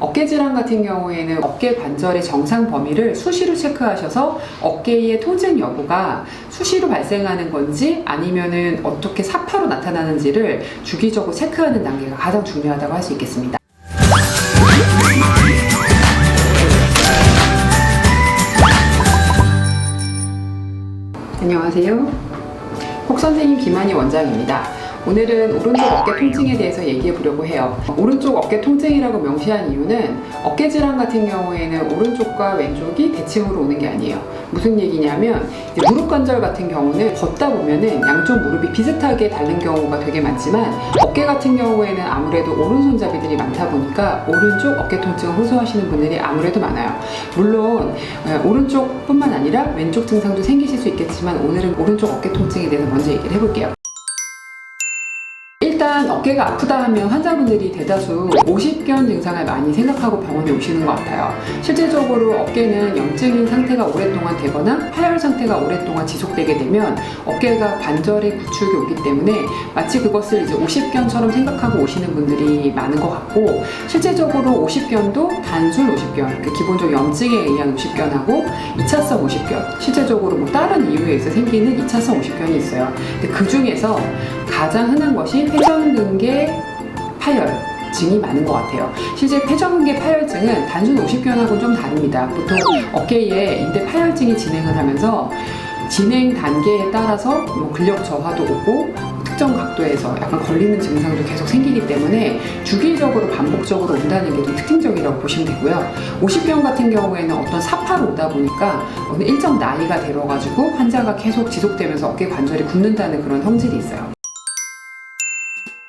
어깨 질환 같은 경우에는 어깨 관절의 정상 범위를 수시로 체크하셔서 어깨의 통증 여부가 수시로 발생하는 건지 아니면은 어떻게 사파로 나타나는지를 주기적으로 체크하는 단계가 가장 중요하다고 할 수 있겠습니다. 안녕하세요. 혹선생님 김한희 원장입니다. 오늘은 오른쪽 어깨 통증에 대해서 얘기해 보려고 해요. 오른쪽 어깨 통증이라고 명시한 이유는 어깨 질환 같은 경우에는 오른쪽과 왼쪽이 대칭으로 오는 게 아니에요. 무슨 얘기냐면 이제 무릎 관절 같은 경우는 걷다 보면은 양쪽 무릎이 비슷하게 닳는 경우가 되게 많지만 어깨 같은 경우에는 아무래도 오른손잡이들이 많다 보니까 오른쪽 어깨 통증을 호소하시는 분들이 아무래도 많아요. 물론 오른쪽뿐만 아니라 왼쪽 증상도 생기실 수 있겠지만 오늘은 오른쪽 어깨 통증에 대해서 먼저 얘기를 해볼게요. 일단 어깨가 아프다 하면 환자분들이 대다수 오십견 증상을 많이 생각하고 병원에 오시는 것 같아요. 실제적으로 어깨는 염증인 상태가 오랫동안 되거나 파열 상태가 오랫동안 지속되게 되면 어깨가 관절의 구축이 오기 때문에 마치 그것을 이제 오십견처럼 생각하고 오시는 분들이 많은 것 같고, 실제적으로 오십견도 단순 오십견, 기본적 염증에 의한 오십견하고 2차성 오십견, 실제적으로 뭐 다른 이유에 의해서 생기는 2차성 오십견이 있어요. 근데 그 중에서 가장 흔한 것이 회전근개 파열증이 많은 것 같아요. 실제 회전근개 파열증은 단순 오십견하고는 좀 다릅니다. 보통 어깨에 인대 파열증이 진행을 하면서 진행 단계에 따라서 뭐 근력 저하도 오고 특정 각도에서 약간 걸리는 증상도 계속 생기기 때문에 주기적으로 반복적으로 온다는 게 좀 특징적이라고 보시면 되고요. 오십견 같은 경우에는 어떤 사파로 오다 보니까 어느 일정 나이가 들어가지고 환자가 계속 지속되면서 어깨 관절이 굳는다는 그런 성질이 있어요.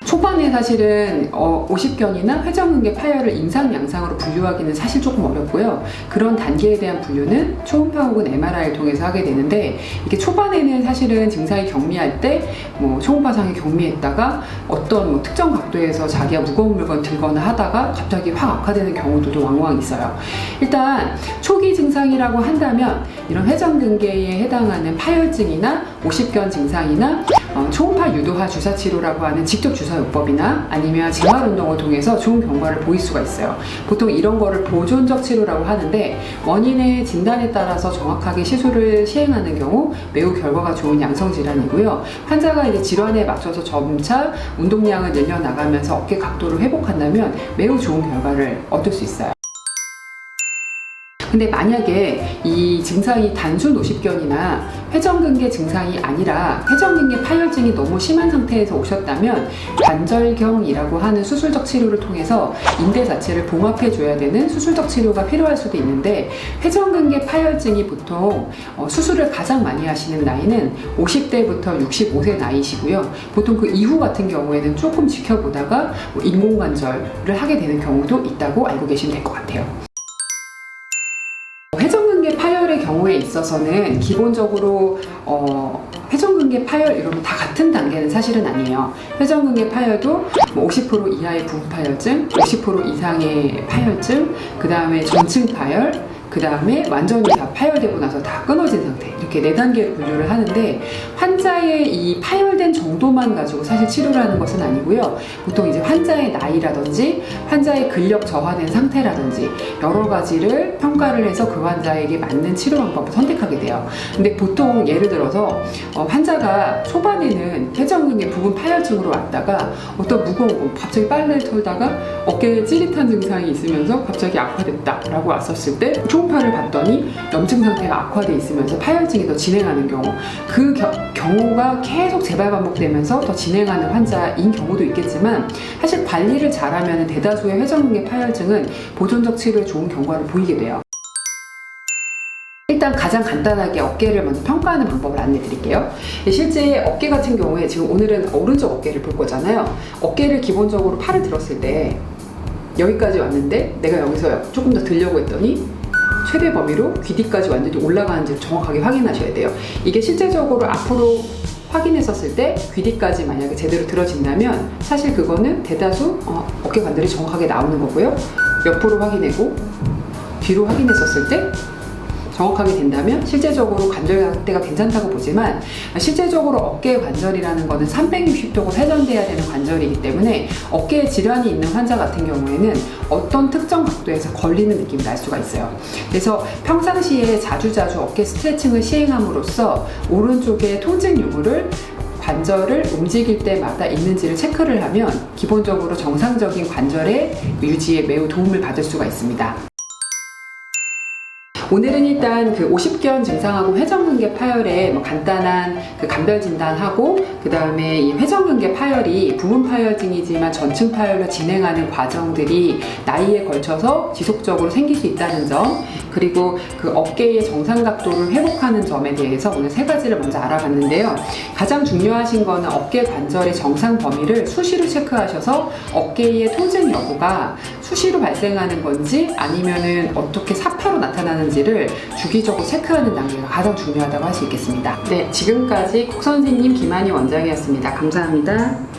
초반에 사실은 오십견이나 회전근개 파열을 임상 양상으로 분류하기는 사실 조금 어렵고요. 그런 단계에 대한 분류는 초음파 혹은 MRI를 통해서 하게 되는데, 이게 초반에는 사실은 증상이 경미할 때 뭐 초음파상이 경미했다가 어떤 뭐 특정 각도에서 자기가 무거운 물건 들거나 하다가 갑자기 확 악화되는 경우도 왕왕 있어요. 일단 초기 증상이라고 한다면 이런 회전근개에 해당하는 파열증이나 오십견 증상이나 초음파 유도화 주사 치료라고 하는 직접 주사 요법이나 아니면 재활 운동을 통해서 좋은 결과를 보일 수가 있어요. 보통 이런 거를 보존적 치료라고 하는데, 원인의 진단에 따라서 정확하게 시술을 시행하는 경우 매우 결과가 좋은 양성 질환이고요. 환자가 이제 질환에 맞춰서 점차 운동량을 늘려나가면서 어깨 각도를 회복한다면 매우 좋은 결과를 얻을 수 있어요. 근데 만약에 이 증상이 단순 오십견이나 회전근개 증상이 아니라 회전근개 파열증이 너무 심한 상태에서 오셨다면 관절경이라고 하는 수술적 치료를 통해서 인대 자체를 봉합해줘야 되는 수술적 치료가 필요할 수도 있는데, 회전근개 파열증이 보통 수술을 가장 많이 하시는 나이는 50대부터 65세 나이시고요. 보통 그 이후 같은 경우에는 조금 지켜보다가 인공관절을 하게 되는 경우도 있다고 알고 계시면 될 것 같아요. 회전근개 파열의 경우에 있어서는 기본적으로 회전근개 파열 이러면 다 같은 단계는 사실은 아니에요. 회전근개 파열도 뭐 50% 이하의 부분 파열증, 50% 이상의 파열증, 그 다음에 전층 파열, 그 다음에 완전히 다 파열되고 나서 다 끊어진 상태, 이렇게 4단계로 분류를 하는데, 환자의 이 파열된 정도만 가지고 사실 치료를 하는 것은 아니고요. 보통 이제 환자의 나이라든지 환자의 근력 저하된 상태라든지 여러 가지를 평가를 해서 그 환자에게 맞는 치료 방법을 선택하게 돼요. 근데 보통 예를 들어서 환자가 초반에는 회전근개 부분 파열증으로 왔다가 어떤 무거운 거 갑자기 빨래를 털다가 어깨에 찌릿한 증상이 있으면서 갑자기 악화됐다 라고 왔었을 때 초음파를 봤더니 염증 상태가 악화돼 있으면서 파열증이 더 진행하는 경우, 그 경우가 계속 재발 반복되면서 더 진행하는 환자인 경우도 있겠지만, 사실 관리를 잘하면 대다수의 회전근개 파열증은 보존적 치료에 좋은 결과를 보이게 돼요. 일단 가장 간단하게 어깨를 먼저 평가하는 방법을 안내 드릴게요. 실제 어깨 같은 경우에 지금 오늘은 오른쪽 어깨를 볼 거잖아요. 어깨를 기본적으로 팔을 들었을 때 여기까지 왔는데 내가 여기서 조금 더 들려고 했더니 최대 범위로 귀 뒤까지 완전히 올라가는지를 정확하게 확인하셔야 돼요. 이게 실제적으로 앞으로 확인했었을 때 귀 뒤까지 만약에 제대로 들어진다면 사실 그거는 대다수 어깨 관절이 정확하게 나오는 거고요. 옆으로 확인하고 뒤로 확인했었을 때 정확하게 된다면 실제적으로 관절 상태가 괜찮다고 보지만, 실제적으로 어깨 관절이라는 거는 360도가 회전돼야 되는 관절이기 때문에 어깨에 질환이 있는 환자 같은 경우에는 어떤 특정 각도에서 걸리는 느낌이 날 수가 있어요. 그래서 평상시에 자주자주 어깨 스트레칭을 시행함으로써 오른쪽의 통증 유무를 관절을 움직일 때마다 있는지를 체크를 하면 기본적으로 정상적인 관절의 유지에 매우 도움을 받을 수가 있습니다. 오늘은 일단 그 50견 증상하고 회전근개 파열의 간단한 그 감별 진단하고 그 다음에 이 회전근개 파열이 부분 파열증이지만 전층 파열로 진행하는 과정들이 나이에 걸쳐서 지속적으로 생길 수 있다는 점, 그리고 그 어깨의 정상 각도를 회복하는 점에 대해서 오늘 세 가지를 먼저 알아봤는데요. 가장 중요하신 거는 어깨 관절의 정상 범위를 수시로 체크하셔서 어깨의 통증 여부가 수시로 발생하는 건지 아니면은 어떻게 사파로 나타나는지를 주기적으로 체크하는 단계가 가장 중요하다고 할 수 있겠습니다. 네, 지금까지 콕 선생님 김한희 원장이었습니다. 감사합니다.